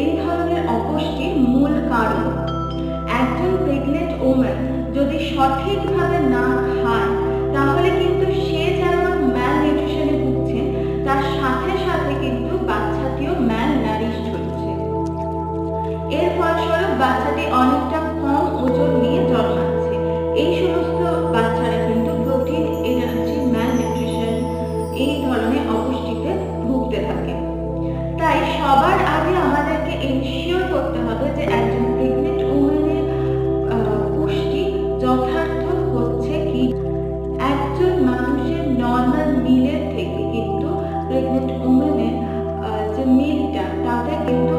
এই ধরনের অপুষ্টির মূল কারণ। একজন প্রেগনেন্ট ওম্যান যদি সঠিকভাবে না খায় তাহলে কিন্তু সে যেমন ম্যাল নিউট্রিশনে ভুগছে, তার সাথে সাথে কিন্তু বাচ্চাটিও ম্যাল নারিশড হচ্ছে। এর ফলস্বরূপ বাচ্চাটি অনেকটা কম ওজন নিয়ে জন্মাচ্ছে। এই সমস্ত বাচ্চারা কিন্তু প্রোটিন, এনার্জি, ম্যাল নিউট্রিশন এই ধরনের অপুষ্টিতে ভুগতে থাকে। তাই সবার আগে আমাদেরকে এনশিওর করতে হবে যে একজন প্রেগনেন্ট ওম্যানের পুষ্টি যথার্থ হচ্ছে কি। একজন মানুষের নর্মাল মিলের থেকে কিন্তু প্রেগনেন্ট ওম্যানের যে মিলটা তাতে কিন্তু